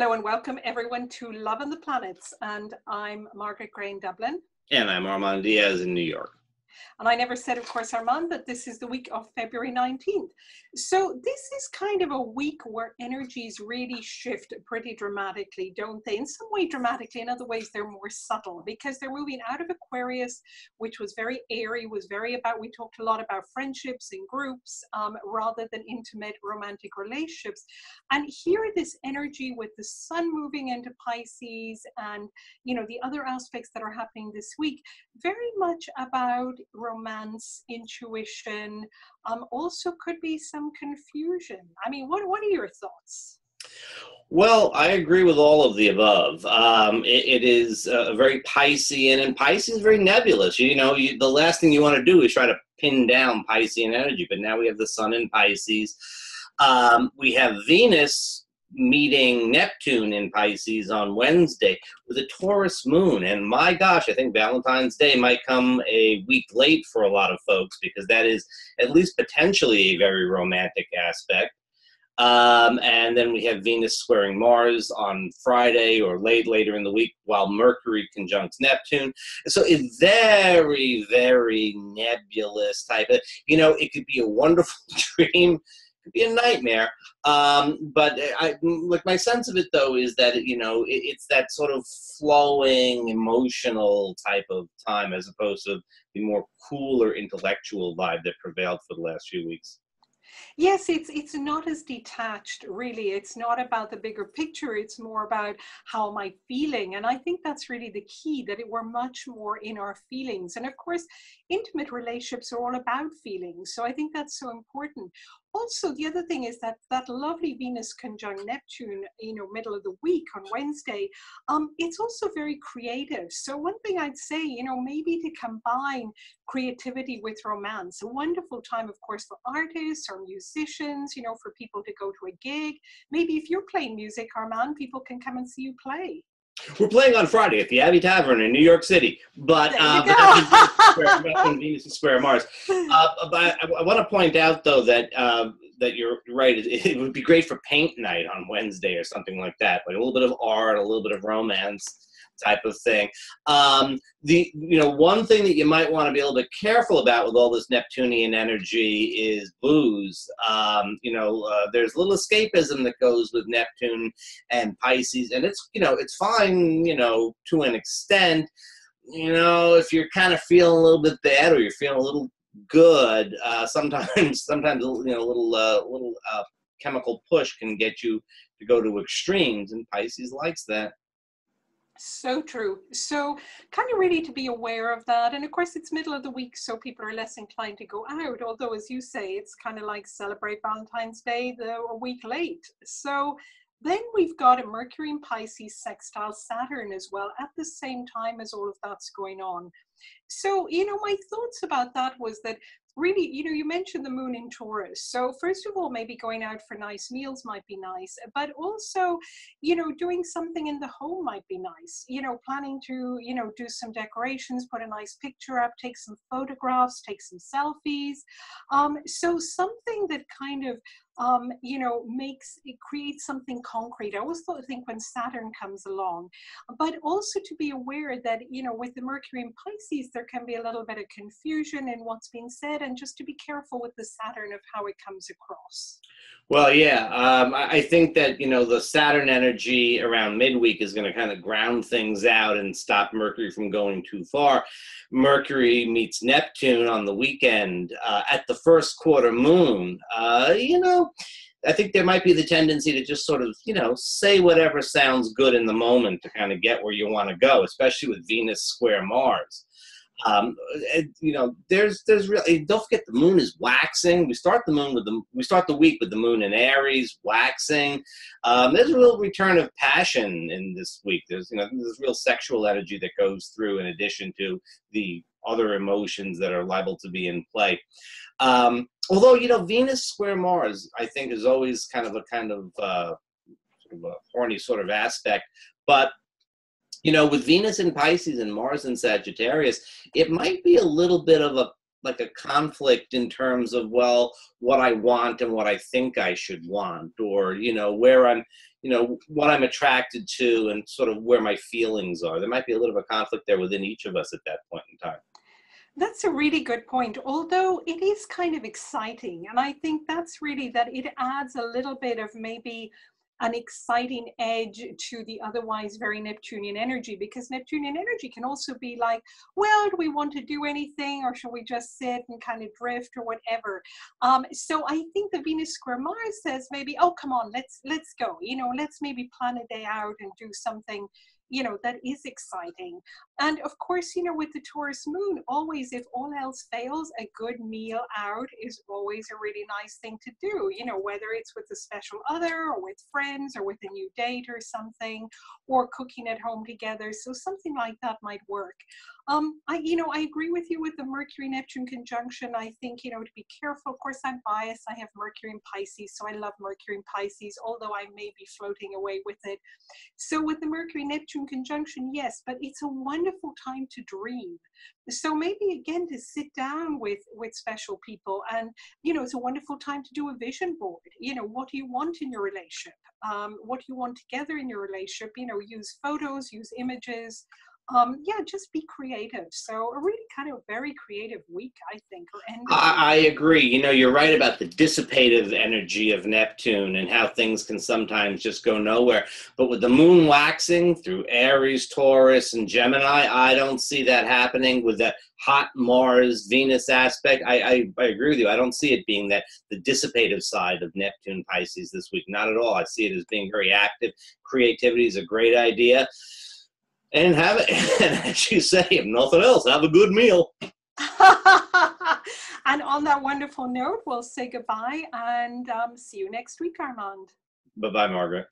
Hello and welcome everyone to Love and the Planets, and I'm Margaret Gray in Dublin. And I'm Armand Diaz in New York. And I never said, of course, Armand, that this is the week of February 19th. So this is kind of a week where energies really shift pretty dramatically, don't they? In some way dramatically, in other ways they're more subtle, because they're moving out of Aquarius, which was very airy, we talked a lot about friendships in groups, rather than intimate romantic relationships. And here this energy with the sun moving into Pisces and, the other aspects that are happening this week, very much about romance, intuition, also could be some confusion. I mean, what are your thoughts? Well, I agree with all of the above. It is very Piscean, and Pisces is very nebulous. The last thing you want to do is try to pin down Piscean energy, but now we have the sun in Pisces. We have Venus meeting Neptune in Pisces on Wednesday with a Taurus moon. And my gosh, I think Valentine's Day might come a week late for a lot of folks, because that is at least potentially a very romantic aspect. And then we have Venus squaring Mars on Friday or later in the week, while Mercury conjuncts Neptune. So it's very, very nebulous type of, it could be a wonderful dream. Could be a nightmare, but my sense of it though is that it's that sort of flowing emotional type of time, as opposed to the more cooler intellectual vibe that prevailed for the last few weeks. Yes, it's not as detached, really. It's not about the bigger picture. It's more about how am I feeling? And I think that's really the key, that we're much more in our feelings. And of course, intimate relationships are all about feelings. So I think that's so important. Also, the other thing is that lovely Venus conjunct Neptune, middle of the week on Wednesday, it's also very creative. So one thing I'd say, maybe to combine creativity with romance, a wonderful time, of course, for artists or musicians, for people to go to a gig. Maybe if you're playing music, Armand, people can come and see you play. We're playing on Friday at the Abbey Tavern in New York City, but that's in Venus Square Mars. But I want to point out, though, that you're right. It would be great for paint night on Wednesday or something like that, like a little bit of art, a little bit of romance type of thing. One thing that you might want to be a little bit careful about with all this Neptunian energy is booze. There's a little escapism that goes with Neptune and Pisces, and it's fine, to an extent. If you're kind of feeling a little bit bad or you're feeling a little good, sometimes a little chemical push can get you to go to extremes, and Pisces likes that. So true. So kind of really to be aware of that. And of course, it's middle of the week, so people are less inclined to go out. Although, as you say, it's kind of like celebrate Valentine's Day a week late. So then we've got a Mercury in Pisces sextile Saturn as well at the same time as all of that's going on. So, my thoughts about that was that really, you mentioned the moon in Taurus. So first of all, maybe going out for nice meals might be nice, but also, doing something in the home might be nice, planning to, do some decorations, put a nice picture up, take some photographs, take some selfies. So something that kind of, creates something concrete. I always think when Saturn comes along, but also to be aware that, with the Mercury in Pisces, there can be a little bit of confusion in what's being said, and just to be careful with the Saturn of how it comes across. Well, yeah, I think that, the Saturn energy around midweek is going to kind of ground things out and stop Mercury from going too far. Mercury meets Neptune on the weekend at the first quarter moon. I think there might be the tendency to just sort of, say whatever sounds good in the moment to kind of get where you want to go, especially with Venus square Mars. There's really, don't forget the moon is waxing. We start the week with the moon in Aries waxing. There's a real return of passion in this week. There's real sexual energy that goes through, in addition to the other emotions that are liable to be in play. Although, Venus square Mars, I think, is always kind of a horny sort of aspect, but with Venus in Pisces and Mars in Sagittarius, it might be a little bit of a conflict in terms of, well, what I want and what I think I should want, or, where I'm, what I'm attracted to and sort of where my feelings are. There might be a little bit of a conflict there within each of us at that point in time. That's a really good point, although it is kind of exciting. And I think that's really that it adds a little bit of maybe an exciting edge to the otherwise very Neptunian energy, because Neptunian energy can also be like, well, do we want to do anything, or should we just sit and kind of drift or whatever? So I think the Venus square Mars says maybe, oh, come on, let's go. Let's maybe plan a day out and do something that is exciting. And of course, with the Taurus moon, always, if all else fails, a good meal out is always a really nice thing to do, whether it's with a special other or with friends or with a new date or something, or cooking at home together. So something like that might work. I agree with you with the Mercury Neptune conjunction. I think, to be careful. Of course, I'm biased. I have Mercury in Pisces, so I love Mercury in Pisces, although I may be floating away with it. So with the Mercury Neptune conjunction, yes, but it's a wonderful time to dream. So maybe again to sit down with special people, and it's a wonderful time to do a vision board. What do you want in your relationship? What do you want together in your relationship? Use photos, use images. Just be creative. So a really kind of very creative week, I think, or end of week. I agree. You're right about the dissipative energy of Neptune and how things can sometimes just go nowhere. But with the moon waxing through Aries, Taurus, and Gemini, I don't see that happening with that hot Mars, Venus aspect. I agree with you. I don't see it being the dissipative side of Neptune Pisces this week. Not at all. I see it as being very active. Creativity is a great idea. And have it, and as you say, if nothing else, have a good meal. And on that wonderful note, we'll say goodbye and see you next week, Armand. Bye-bye, Margaret.